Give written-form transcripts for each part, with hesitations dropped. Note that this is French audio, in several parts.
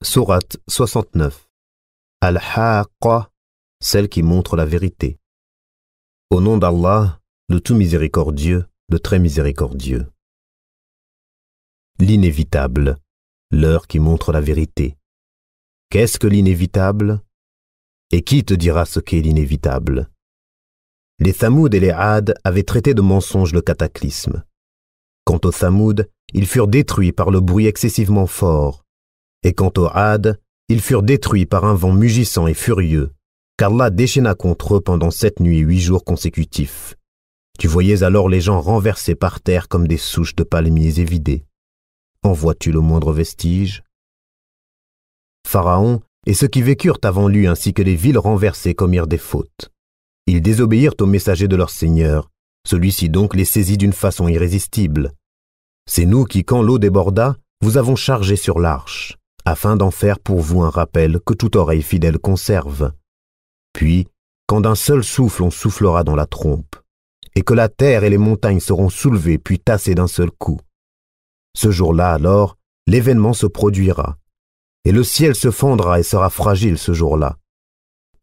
Sourate 69. Al-Haqqa, celle qui montre la vérité. Au nom d'Allah, le tout miséricordieux, le très miséricordieux. L'inévitable, l'heure qui montre la vérité. Qu'est-ce que l'inévitable? Et qui te dira ce qu'est l'inévitable? Les Thamoud et les Had avaient traité de mensonge le cataclysme. Quant aux Thamoud, ils furent détruits par le bruit excessivement fort. Et quant aux Had, ils furent détruits par un vent mugissant et furieux, qu'Allah déchaîna contre eux pendant 7 nuits et 8 jours consécutifs. Tu voyais alors les gens renversés par terre comme des souches de palmiers évidées. En vois-tu le moindre vestige? Pharaon et ceux qui vécurent avant lui ainsi que les villes renversées commirent des fautes. Ils désobéirent au messager de leur Seigneur. Celui-ci donc les saisit d'une façon irrésistible. C'est nous qui, quand l'eau déborda, vous avons chargé sur l'arche, afin d'en faire pour vous un rappel que toute oreille fidèle conserve. Puis, quand d'un seul souffle on soufflera dans la trompe, et que la terre et les montagnes seront soulevées puis tassées d'un seul coup. Ce jour-là, alors, l'événement se produira, et le ciel se fendra et sera fragile ce jour-là.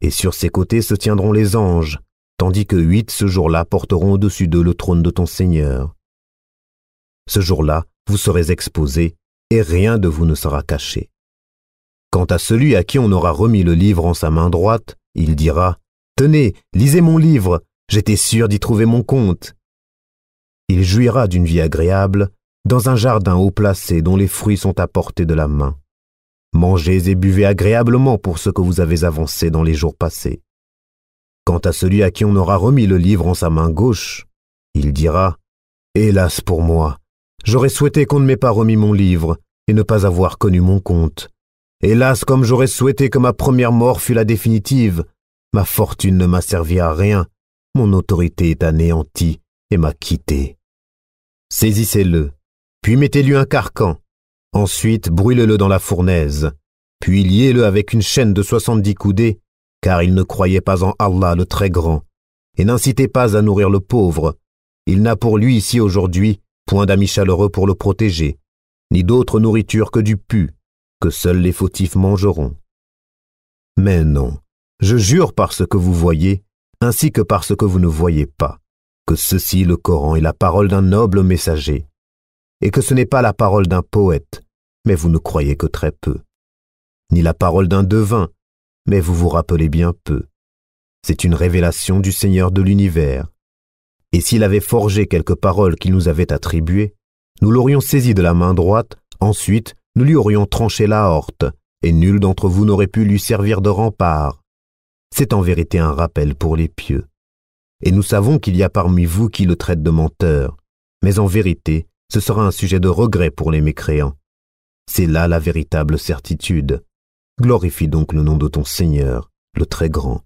Et sur ses côtés se tiendront les anges, tandis que 8 ce jour-là porteront au-dessus d'eux le trône de ton Seigneur. Ce jour-là, vous serez exposés, et rien de vous ne sera caché. Quant à celui à qui on aura remis le livre en sa main droite, il dira « Tenez, lisez mon livre, j'étais sûr d'y trouver mon compte. » Il jouira d'une vie agréable, dans un jardin haut placé dont les fruits sont à portée de la main. Mangez et buvez agréablement pour ce que vous avez avancé dans les jours passés. Quant à celui à qui on aura remis le livre en sa main gauche, il dira « Hélas pour moi, j'aurais souhaité qu'on ne m'ait pas remis mon livre et ne pas avoir connu mon compte. Hélas, comme j'aurais souhaité que ma première mort fût la définitive, ma fortune ne m'a servi à rien, mon autorité est anéantie et m'a quitté. Saisissez-le, puis mettez-lui un carcan. Ensuite, brûlez-le dans la fournaise, puis liez-le avec une chaîne de 70 coudées, car il ne croyait pas en Allah le très grand, et n'incitez pas à nourrir le pauvre. Il n'a pour lui ici aujourd'hui point d'amis chaleureux pour le protéger, ni d'autre nourriture que du pu, que seuls les fautifs mangeront. Mais non, je jure par ce que vous voyez, ainsi que par ce que vous ne voyez pas, que ceci, le Coran, est la parole d'un noble messager, et que ce n'est pas la parole d'un poète, mais vous ne croyez que très peu, ni la parole d'un devin, mais vous vous rappelez bien peu. C'est une révélation du Seigneur de l'univers. Et s'il avait forgé quelques paroles qu'il nous avait attribuées, nous l'aurions saisi de la main droite, ensuite nous lui aurions tranché la horte, et nul d'entre vous n'aurait pu lui servir de rempart. C'est en vérité un rappel pour les pieux. Et nous savons qu'il y a parmi vous qui le traitent de menteur, mais en vérité, ce sera un sujet de regret pour les mécréants. C'est là la véritable certitude. Glorifie donc le nom de ton Seigneur, le très grand.